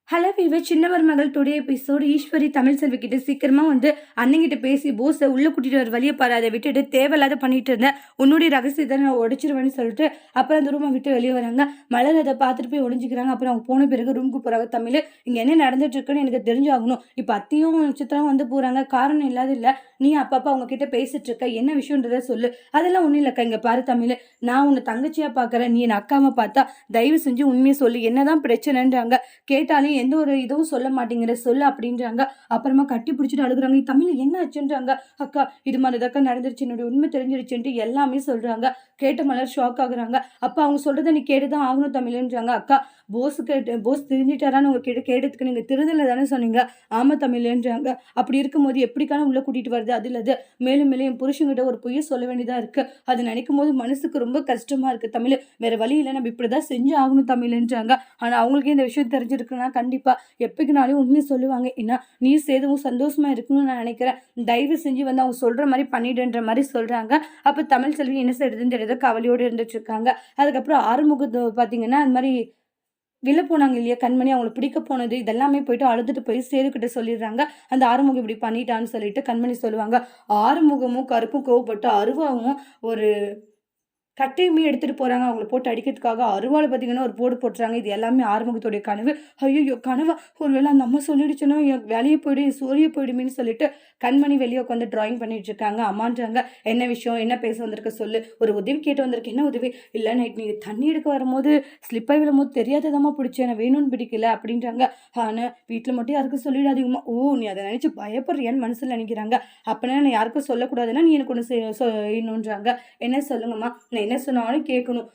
Hello viewer சின்ன மருமகள் today episode Eswari Tamil செல்வி கிட்ட சீக்கிரமா அண்ணங்கிட்ட பேசி போஸை உள்ள கூட்டிட்டு வர வழியை பாரு, அதை விட்டுட்டு தேவையில்லாத பண்ணிட்டு இருந்தேன், உன்னுடைய ரகசியத்தை நான் உடைச்சிருவேன்னு சொல்லிட்டு அப்புறம் அந்த ரூமை விட்டு வெளியே வராங்க. மலர் அதை பார்த்துட்டு போய் ஒழிஞ்சிக்கிறாங்க. அப்புறம் அவங்க போன பிறகு ரூமுக்கு போறாங்க. தமிழ் இங்க என்ன நடந்துட்டு இருக்குன்னு எனக்கு தெரிஞ்சாகணும். இப்போ அத்தையும் சித்திரம் போறாங்க, காரணம் இல்லாத இல்ல, நீ அப்பப்போ அவங்க கிட்ட பேசிட்டு இருக்க, என்ன விஷயம்ன்றத சொல்லு. அதெல்லாம் ஒன்றும் இல்லைக்கா, இங்க பாரு தமிழ், நான் உன்னை தங்கச்சியா பாக்குறேன், நீ என் அக்காவை பார்த்தா தயவு செஞ்சு உண்மையை சொல்லு, என்னதான் பிரச்சனைன்றாங்க. கேட்டாலும் எந்த ஒரு இதுவும் சொல்ல மாட்டேங்கிற சொல்லு அப்படின்றாங்க. அப்புறமா கட்டி பிடிச்சிட்டு அழுகுறாங்க. தமிழ் என்ன ஆச்சுன்றாங்க. அக்கா இது மாதிரி இதக்கா நடந்துருச்சு, என்னுடைய உண்மை தெரிஞ்சிருச்சுன்ட்டு எல்லாமே சொல்றாங்க. கேட்ட மலர் ஷாக் ஆகுறாங்க. அப்ப அவங்க சொல்றதை நீ கேட்டுதான் ஆகணும் தமிழ்ன்றாங்க. அக்கா போஸ் தெரிஞ்சிட்டாரான்னு உங்க கிட்ட கேட்டதுக்கு நீங்க திருதல தானே சொன்னீங்க. ஆமா தமிழ்ன்றாங்க. அப்படி இருக்கும்போது எப்படிக்கான உள்ள கூட்டிட்டு வருது, அது இல்லது மேலும் மேலும் என் புருஷங்கிட்ட ஒரு பொய்ய சொல்ல வேண்டியதா இருக்கு. அது நினைக்கும் போது மனசுக்கு ரொம்ப கஷ்டமா இருக்கு தமிழ், வேற வழி இல்லை, நம்ம இப்படிதான் செஞ்சு ஆகணும் தமிழ்ன்றாங்க. ஆனா அவங்களுக்கு இந்த விஷயம் தெரிஞ்சிருக்குன்னா கண்டிப்பா எப்படினாலும் உண்மையை சொல்லுவாங்க. ஏன்னா நீ சேதுவும் சந்தோஷமா இருக்கணும்னு நான் நினைக்கிறேன், தயவு செஞ்சு அவங்க சொல்ற மாதிரி பண்ணிடுன்ற மாதிரி சொல்றாங்க. அப்ப தமிழ் செல்வி என்ன செய்யறதுன்னு தெரியாத கவலையோடு இருந்துட்டு இருக்காங்க. அதுக்கப்புறம் ஆறுமுகத்து பாத்தீங்கன்னா அந்த மாதிரி வெளில போனாங்க இல்லையா கண்மணி, அவங்களுக்கு பிடிக்க போனது இதெல்லாமே போயிட்டு அழுதுட்டு போய் சேதுக்கிட்ட சொல்லிடுறாங்க. அந்த ஆறுமுகம் இப்படி பண்ணிட்டான்னு சொல்லிட்டு கண்மணி சொல்லுவாங்க. ஆறுமுகமும் கருப்பும் கோவப்பட்டு அருவாவும் ஒரு கட்டையுமே எடுத்துட்டு போறாங்க அவங்கள போட்டு அடிக்கிறதுக்காக. அருவாள் பார்த்தீங்கன்னா ஒரு போடு போட்டுறாங்க. இது எல்லாமே ஆறுமுகத்துடைய கனவு. ஐயோ கனவா, ஒருவேளை அந்த அம்மா சொல்லிடுச்சுன்னா என் வேலையை போயிடு சோழியை போயிடுமேன்னு சொல்லிட்டு கண்மணி வெளியே உட்காந்து டிராயிங் பண்ணிட்டு இருக்காங்க. அம்மான்றாங்க, என்ன விஷயம், என்ன பேச வந்திருக்க சொல்லு, ஒரு உதவி கேட்டு வந்திருக்கு. என்ன உதவி? இல்லை நைட் நீ தண்ணி எடுக்க வரும்போது ஸ்லிப்பாகி விழும்போது தெரியாததாம்மா பிடிச்சேன், நான் வேணும்னு பிடிக்கல அப்படின்றாங்க. ஆனால் வீட்டில் மட்டும் யாருக்கும் சொல்லிடாதீங்கம்மா. ஓ நீ அதை நினைச்சு பயப்படுறியான்னு மனசில் நினைக்கிறாங்க. அப்படின்னா நான் யாருக்கும் சொல்லக்கூடாதுன்னா நீ எனக்கு ஒன்று செய்யணுன்றாங்க. என்ன சொல்லுங்கம்மா, என்ன சொன்னாலும் கேட்கணும்,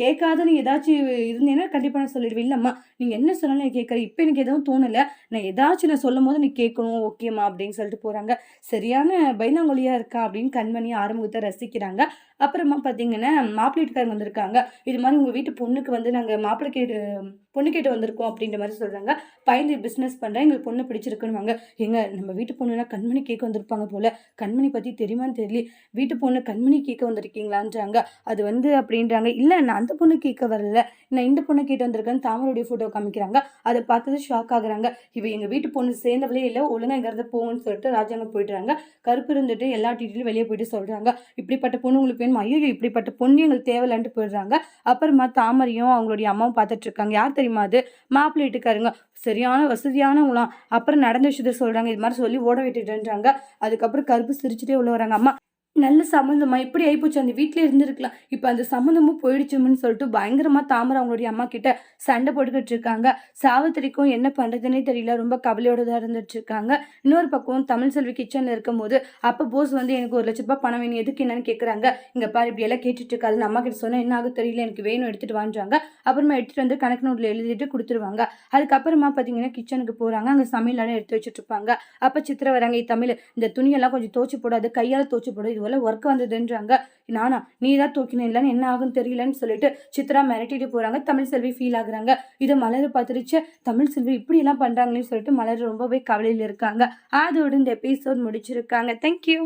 கேட்காத நீ ஏதாச்சும் இருந்தீங்கன்னா கண்டிப்பா நான் சொல்லிடுவேன். இல்லம்மா நீங்க என்ன சொன்னாலும் கேட்கறேன், இப்ப எனக்கு எதுவும் தோணல, நான் ஏதாச்சும் நான் சொல்லும் போது நீ கேட்கணும் ஓகேம்மா அப்படின்னு சொல்லிட்டு போறாங்க. சரியான பைனாங்கொலியா இருக்கா அப்படின்னு கண்மணி ஆறுமுகத்தை ரசிக்கிறாங்க. அப்புறமா பார்த்தீங்கன்னா மாப்பிள்ளை வீட்டுக்காரங்க வந்திருக்காங்க. இது மாதிரி உங்கள் வீட்டு பொண்ணுக்கு நாங்கள் மாப்பிள்ளை கேட்டு பொண்ணு கேட்டு வந்திருக்கோம் அப்படின்ற மாதிரி சொல்கிறாங்க. பையன் பிஸ்னஸ் பண்ணுறேன், எங்களுக்கு பொண்ணு பிடிச்சிருக்குன்னு. எங்க நம்ம வீட்டு பொண்ணுனா கண்மணி கேட்க வந்திருப்பாங்க போல, கண்மணி பற்றி தெரியுமான்னு தெரியல, வீட்டு பொண்ணு கண்மணி கேட்க வந்திருக்கீங்களான்றாங்க. அது அப்படின்றாங்க. இல்லை நான் அந்த பொண்ணு கேட்க வரல, நான் இந்த பொண்ணு கேட்டு வந்திருக்கேன்னு தாமரோடைய ஃபோட்டோ காமிக்கிறாங்க. அதை பார்த்தது ஷாக் ஆகுறாங்க. இவ எங்கள் வீட்டு பொண்ணு சேர்ந்தவளே இல்லை, ஒழுங்கா இங்கிறத போகணும்னு சொல்லிட்டு ராஜாங்க போயிடுறாங்க. கருப்பு இருந்துட்டு எல்லா டீட்டெயிலும் வெளியே போயிட்டு சொல்கிறாங்க. இப்படிப்பட்ட பொண்ணு உங்களுக்கு வேணும், ஐயோ இப்படிப்பட்ட பொண்ணு எங்களுக்கு தேவையில்லான்ட்டு போயிடுறாங்க. அப்புறமா தாமரையும் அவங்களுடைய அம்மாவும் பார்த்துட்டு இருக்காங்க. யார் தெரியுமா அது? மாப்பிள்ளை வீட்டுக்காருங்க, சரியான வசதியானவங்களாம். அப்புறம் நடந்த விஷயத்த சொல்றாங்க. இது மாதிரி சொல்லி ஓட விட்டுட்டுன்றாங்க. அதுக்கப்புறம் கருப்பு சிரிச்சுட்டே உள்ள வராங்க. அம்மா நல்ல சம்மந்தமா இப்படி ஆயிப்போச்சு, அந்த வீட்டிலே இருந்திருக்கலாம், இப்போ அந்த சம்மந்தமும் போயிடுச்சுன்னு சொல்லிட்டு பயங்கரமா தாமரை அவங்களுடைய அம்மா கிட்ட சண்டை போட்டுக்கிட்டு இருக்காங்க. சாவித்திரிக்கும் என்ன பண்றதுன்னே தெரியல, ரொம்ப கவலையோட தான் இருந்துட்டு இருக்காங்க. இன்னொரு பக்கம் தமிழ் செல்வி கிச்சன்ல இருக்கும் போது அப்ப போஸ் எனக்கு 1,00,000 ரூபாய் பணம் வேணும், எதுக்கு என்னன்னு கேட்கறாங்க. இங்க பாரு இப்படி எல்லாம் கேட்டுட்டு இருக்காது, அம்மா கிட்ட சொன்னா என்ன ஆகும் தெரியல, எனக்கு வேணும் எடுத்துட்டு வாங்குறாங்க. அப்புறமா எடுத்துட்டு வந்து கணக்கு நோட்ல எழுதிட்டு கொடுத்துருவாங்க. அதுக்கப்புறமா பாத்தீங்கன்னா கிச்சனுக்கு போறாங்க. அங்க சமையல் எடுத்து வச்சுட்டு இருப்பாங்க. அப்ப சித்திர வராங்க, தமிழ் இந்த துணியெல்லாம் கொஞ்சம் தோச்சு போடாது, கையால தோச்சு போடாது, ஒர்க் வந்ததுன்றாங்க. நானா நீ தான் தூக்கின, இல்லன்னு என்ன ஆகும் தெரியலன்னு சொல்லிட்டு சித்ரா மிரட்டிட்டு போறாங்க. தமிழ் செல்வி ஃபீல் ஆகுறாங்க. இதை மலர் பார்த்துருச்சு, தமிழ் செல்வி இப்படி எல்லாம் பண்றாங்களேன்னு சொல்லிட்டு மலர் ரொம்பவே கவலையில இருக்காங்க. அதோடு இந்த எபிசோட் முடிச்சிருக்காங்க. தேங்க்யூ.